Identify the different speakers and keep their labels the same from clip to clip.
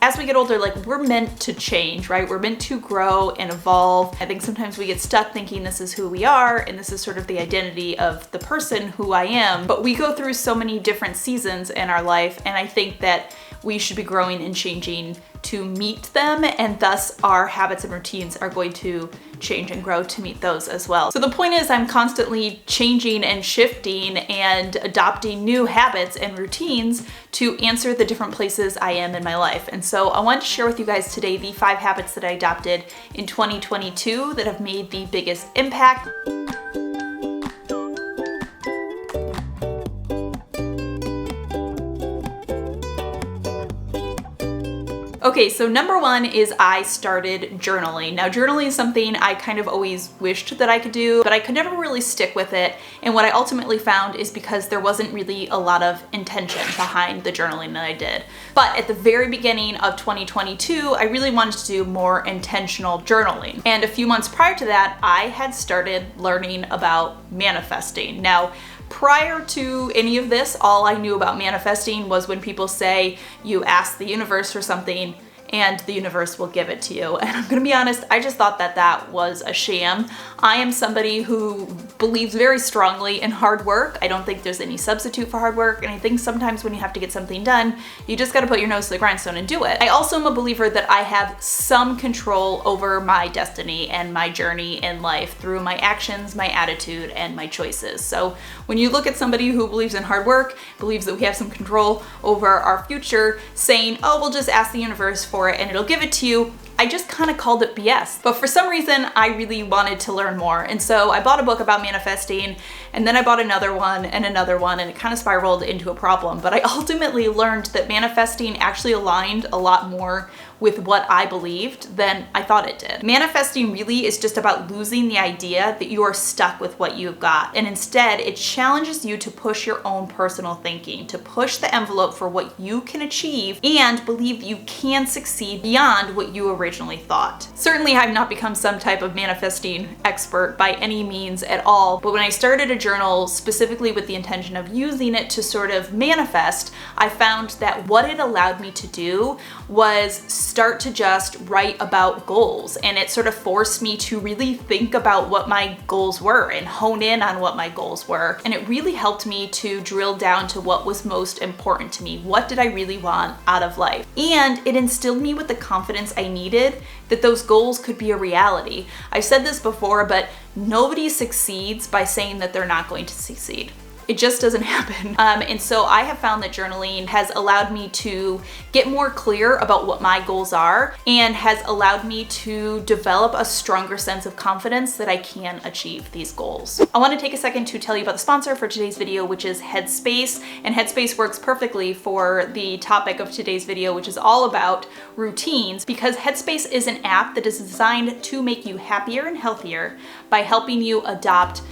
Speaker 1: As we get older, like, we're meant to change, right? We're meant to grow and evolve. I think sometimes we get stuck thinking this is who we are and this is sort of the identity of the person who I am. But we go through so many different seasons in our life, and I think that we should be growing and changing to meet them, and thus our habits and routines are going to change and grow to meet those as well. So the point is, I'm constantly changing and shifting and adopting new habits and routines to answer the different places I am in my life. And so I wanted to share with you guys today the 5 habits that I adopted in 2022 that have made the biggest impact. Okay, so number 1 is I started journaling. Now, journaling is something I kind of always wished that I could do, but I could never really stick with it. And what I ultimately found is because there wasn't really a lot of intention behind the journaling that I did. But at the very beginning of 2022, I really wanted to do more intentional journaling. And a few months prior to that, I had started learning about manifesting. Now, prior to any of this, all I knew about manifesting was when people say you ask the universe for something and the universe will give it to you. And I'm gonna be honest, I just thought that that was a sham. I am somebody who believes very strongly in hard work. I don't think there's any substitute for hard work. And I think sometimes when you have to get something done, you just gotta put your nose to the grindstone and do it. I also am a believer that I have some control over my destiny and my journey in life through my actions, my attitude, and my choices. So when you look at somebody who believes in hard work, believes that we have some control over our future, saying, oh, we'll just ask the universe for it and it'll give it to you, I just kind of called it BS. But for some reason, I really wanted to learn more. And so I bought a book about manifesting, and then I bought another one, and it kind of spiraled into a problem. But I ultimately learned that manifesting actually aligned a lot more with what I believed than I thought it did. Manifesting really is just about losing the idea that you are stuck with what you've got. And instead, it challenges you to push your own personal thinking, to push the envelope for what you can achieve and believe you can succeed beyond what you originally thought. Certainly, I've not become some type of manifesting expert by any means at all, but when I started a journal specifically with the intention of using it to sort of manifest, I found that what it allowed me to do was start to just write about goals, and it sort of forced me to really think about what my goals were and hone in on what my goals were. And it really helped me to drill down to what was most important to me. What did I really want out of life? And it instilled me with the confidence I needed that those goals could be a reality. I've said this before, but nobody succeeds by saying that they're not going to succeed. It just doesn't happen. And so I have found that journaling has allowed me to get more clear about what my goals are and has allowed me to develop a stronger sense of confidence that I can achieve these goals. I want to take a second to tell you about the sponsor for today's video, which is Headspace. And Headspace works perfectly for the topic of today's video, which is all about routines, because Headspace is an app that is designed to make you happier and healthier by helping you adopt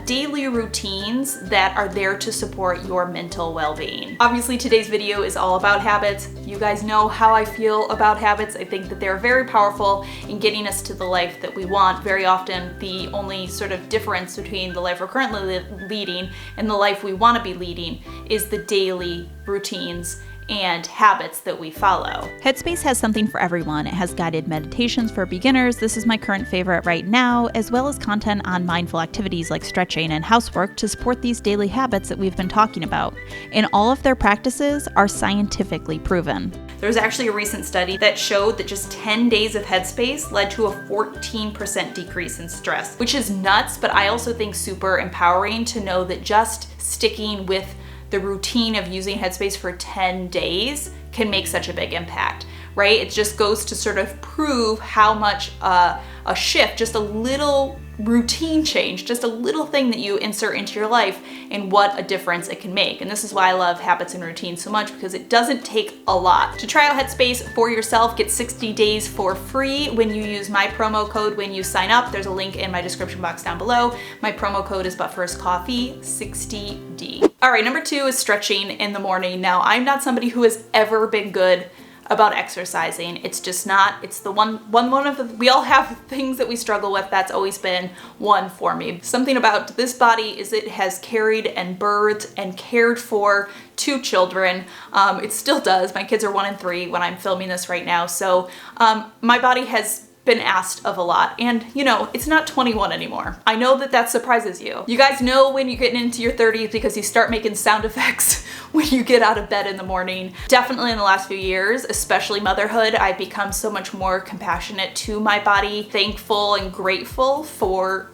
Speaker 1: daily routines that are there to support your mental well-being. Obviously, today's video is all about habits. You guys know how I feel about habits. I think that they're very powerful in getting us to the life that we want. Very often, the only sort of difference between the life we're currently leading and the life we want to be leading is the daily routines and habits that we follow. Headspace has something for everyone. It has guided meditations for beginners. This is my current favorite right now, as well as content on mindful activities like stretching and housework to support these daily habits that we've been talking about. And all of their practices are scientifically proven. There was actually a recent study that showed that just 10 days of Headspace led to a 14% decrease in stress, which is nuts, but I also think super empowering to know that just sticking with the routine of using Headspace for 10 days can make such a big impact, right? It just goes to sort of prove how much a shift, just a little routine change, just a little thing that you insert into your life, and what a difference it can make. And this is why I love habits and routines so much, because it doesn't take a lot. To try out Headspace for yourself, get 60 days for free when you use my promo code when you sign up. There's a link in my description box down below. My promo code is ButFirstCoffee, 60D. All right, number 2 is stretching in the morning. Now, I'm not somebody who has ever been good about exercising. It's just not, it's the one of the, we all have things that we struggle with. That's always been one for me. Something about this body is it has carried and birthed and cared for 2 children. It still does. My kids are 1 and 3 when I'm filming this right now. So my body has been asked of a lot, and you know, it's not 21 anymore. I know that that surprises you. You guys know when you're getting into your 30s because you start making sound effects when you get out of bed in the morning. Definitely in the last few years, especially motherhood, I've become so much more compassionate to my body, thankful and grateful for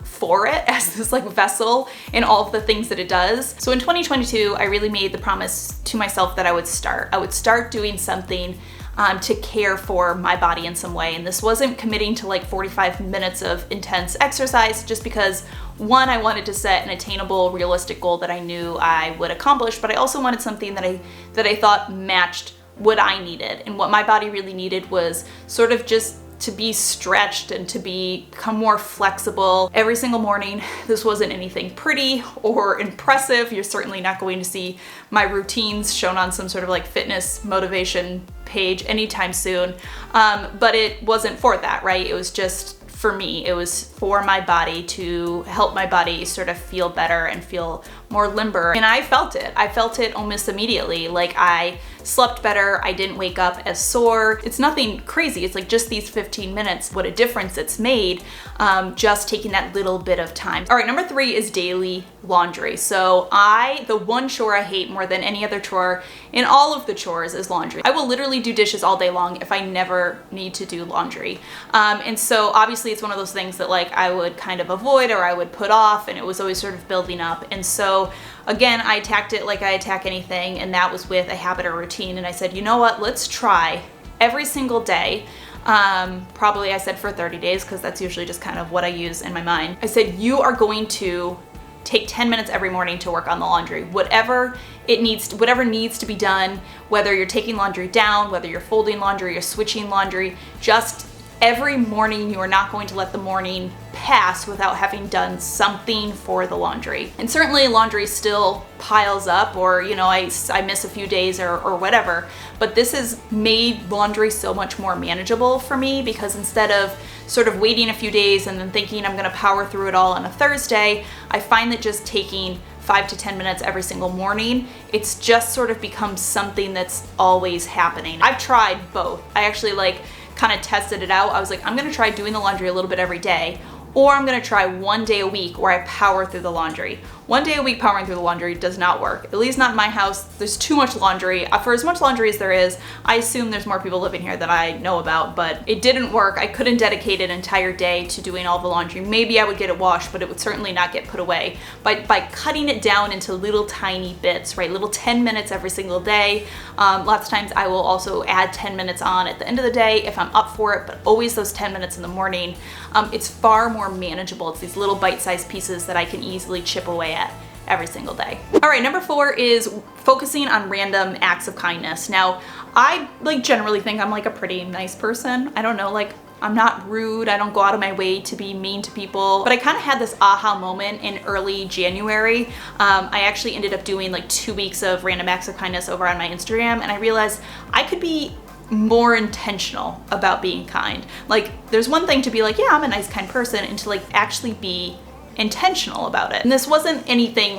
Speaker 1: it as this like vessel and all of the things that it does. So in 2022, I really made the promise to myself that I would start doing something to care for my body in some way. And this wasn't committing to like 45 minutes of intense exercise, just because one, I wanted to set an attainable, realistic goal that I knew I would accomplish, but I also wanted something that I thought matched what I needed. And what my body really needed was sort of just to be stretched and to become more flexible every single morning. This wasn't anything pretty or impressive. You're certainly not going to see my routines shown on some sort of like fitness motivation page anytime soon. But it wasn't for that, right? It was just for me. It was for my body, to help my body sort of feel better and feel more limber. And I felt it. I felt it almost immediately. Like I slept better. I didn't wake up as sore. It's nothing crazy. It's like just these 15 minutes, what a difference it's made, just taking that little bit of time. All right, number 3 is daily laundry. So the one chore I hate more than any other chore in all of the chores is laundry. I will literally do dishes all day long if I never need to do laundry. And so obviously it's one of those things that like I would kind of avoid or I would put off, and it was always sort of building up. And so again, I attacked it like I attack anything, and that was with a habit or routine. And I said, you know what, let's try every single day. Probably I said for 30 days, because that's usually just kind of what I use in my mind. I said, you are going to take 10 minutes every morning to work on the laundry. Whatever needs to be done, whether you're taking laundry down, whether you're folding laundry, you're switching laundry, just every morning you are not going to let the morning pass without having done something for the laundry. And certainly laundry still piles up, or you know, I miss a few days or whatever, but this has made laundry so much more manageable for me, because instead of sort of waiting a few days and then thinking I'm gonna power through it all on a Thursday, I find that just taking 5 to 10 minutes every single morning, it's just sort of become something that's always happening. I've tried both. I actually kind of tested it out. I was like, I'm gonna try doing the laundry a little bit every day, or I'm gonna try 1 day a week where I power through the laundry. 1 day a week powering through the laundry does not work. At least not in my house. There's too much laundry. For as much laundry as there is, I assume there's more people living here that I know about, but it didn't work. I couldn't dedicate an entire day to doing all the laundry. Maybe I would get it washed, but it would certainly not get put away. By cutting it down into little tiny bits, right? Little 10 minutes every single day. Lots of times I will also add 10 minutes on at the end of the day if I'm up for it, but always those 10 minutes in the morning. It's far more manageable. It's these little bite-sized pieces that I can easily chip away at every single day. All right, number 4 is focusing on random acts of kindness. Now, I generally think I'm a pretty nice person. I don't know, I'm not rude. I don't go out of my way to be mean to people. But I kind of had this aha moment in early January. I actually ended up doing 2 weeks of random acts of kindness over on my Instagram, and I realized I could be more intentional about being kind. There's one thing to be yeah, I'm a nice, kind person, and to actually be intentional about it. And this wasn't anything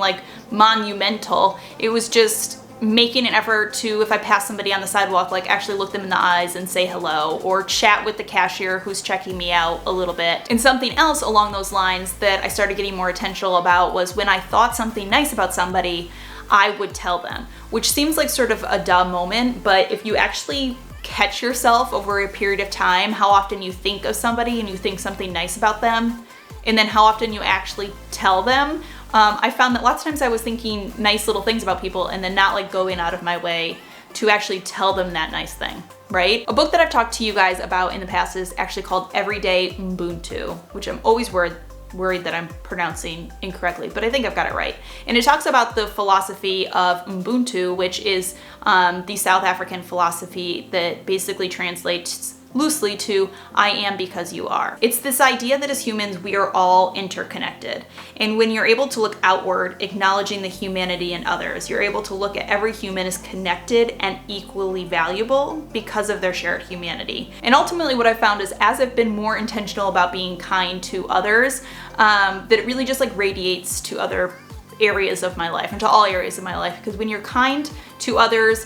Speaker 1: monumental. It was just making an effort to, if I pass somebody on the sidewalk, actually look them in the eyes and say hello, or chat with the cashier who's checking me out a little bit. And something else along those lines that I started getting more intentional about was when I thought something nice about somebody, I would tell them, which seems like sort of a dumb moment, but if you actually catch yourself over a period of time, how often you think of somebody and you think something nice about them, and then how often you actually tell them. I found that lots of times I was thinking nice little things about people and then not going out of my way to actually tell them that nice thing, right? A book that I've talked to you guys about in the past is actually called Everyday Ubuntu, which I'm always worried that I'm pronouncing incorrectly, but I think I've got it right. And it talks about the philosophy of Ubuntu, which is the South African philosophy that basically translates loosely to I am because you are. It's this idea that as humans, we are all interconnected. And when you're able to look outward, acknowledging the humanity in others, you're able to look at every human as connected and equally valuable because of their shared humanity. And ultimately what I found is as I've been more intentional about being kind to others, that it really just like radiates to other areas of my life and to all areas of my life, because when you're kind to others,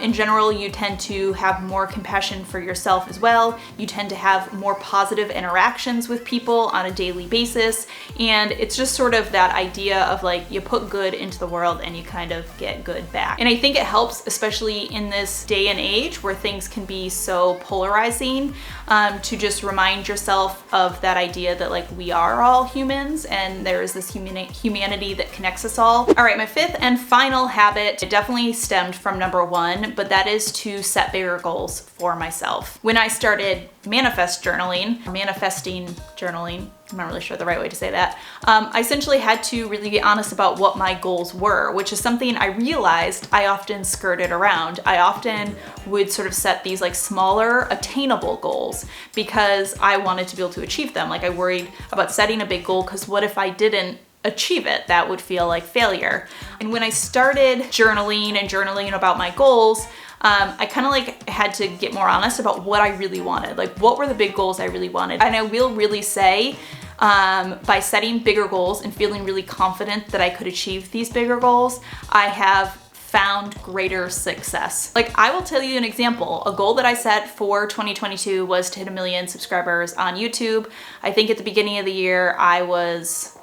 Speaker 1: in general, you tend to have more compassion for yourself as well. You tend to have more positive interactions with people on a daily basis. And it's just sort of that idea of like, you put good into the world and you kind of get good back. And I think it helps, especially in this day and age where things can be so polarizing, to just remind yourself of that idea that like we are all humans and there is this humanity that connects us all. All right, my fifth and final habit, it definitely stemmed from number one, but that is to set bigger goals for myself. When I started manifesting journaling, I'm not really sure the right way to say that, I essentially had to really be honest about what my goals were, which is something I realized I often skirted around. I often would sort of set these like smaller, attainable goals because I wanted to be able to achieve them. Like I worried about setting a big goal because what if I didn't achieve it? That would feel like failure. And when I started journaling about my goals, I kind of like had to get more honest about what I really wanted. Like what were the big goals I really wanted? And I will really say, by setting bigger goals and feeling really confident that I could achieve these bigger goals, I have found greater success. Like I will tell you an example. A goal that I set for 2022 was to hit 1 million subscribers on YouTube. I think at the beginning of the year, I was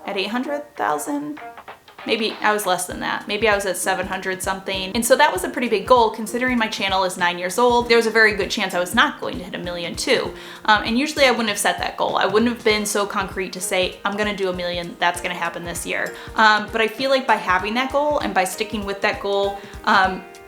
Speaker 1: at 800,000. Maybe I was less than that. Maybe I was at 700 something. And so that was a pretty big goal considering my channel is 9 years old. There was a very good chance I was not going to hit 1 million too. And usually I wouldn't have set that goal. I wouldn't have been so concrete to say, I'm gonna do 1 million, that's gonna happen this year. But I feel like by having that goal and by sticking with that goal,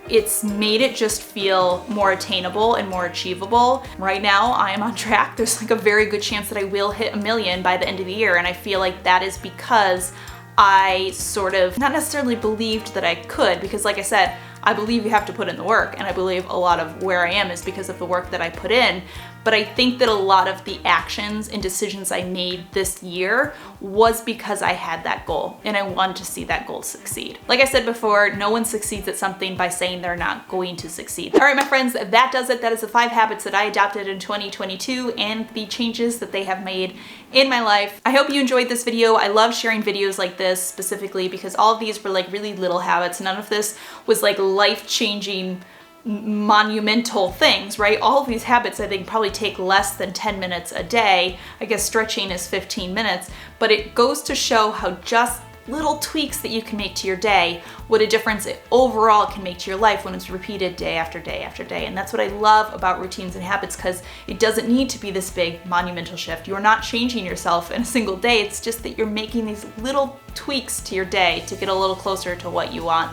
Speaker 1: it's made it just feel more attainable and more achievable. Right now, I am on track. There's like a very good chance that I will hit 1 million by the end of the year. And I feel like that is because I sort of not necessarily believed that I could, because like I said, I believe you have to put in the work, and I believe a lot of where I am is because of the work that I put in. But I think that a lot of the actions and decisions I made this year was because I had that goal and I wanted to see that goal succeed. Like I said before, no one succeeds at something by saying they're not going to succeed. All right, my friends, that does it. That is the 5 habits that I adopted in 2022 and the changes that they have made in my life. I hope you enjoyed this video. I love sharing videos like this specifically because all of these were like really little habits. None of this was like life-changing monumental things, right? All of these habits I think probably take less than 10 minutes a day. I guess stretching is 15 minutes, but it goes to show how just little tweaks that you can make to your day, what a difference it overall can make to your life when it's repeated day after day after day. And that's what I love about routines and habits, because it doesn't need to be this big monumental shift. You're not changing yourself in a single day. It's just that you're making these little tweaks to your day to get a little closer to what you want.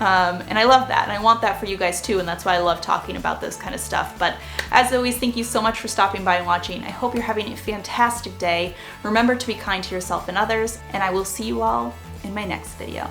Speaker 1: And I love that, and I want that for you guys too, and that's why I love talking about this kind of stuff. But as always, thank you so much for stopping by and watching. I hope you're having a fantastic day. Remember to be kind to yourself and others, and I will see you all in my next video.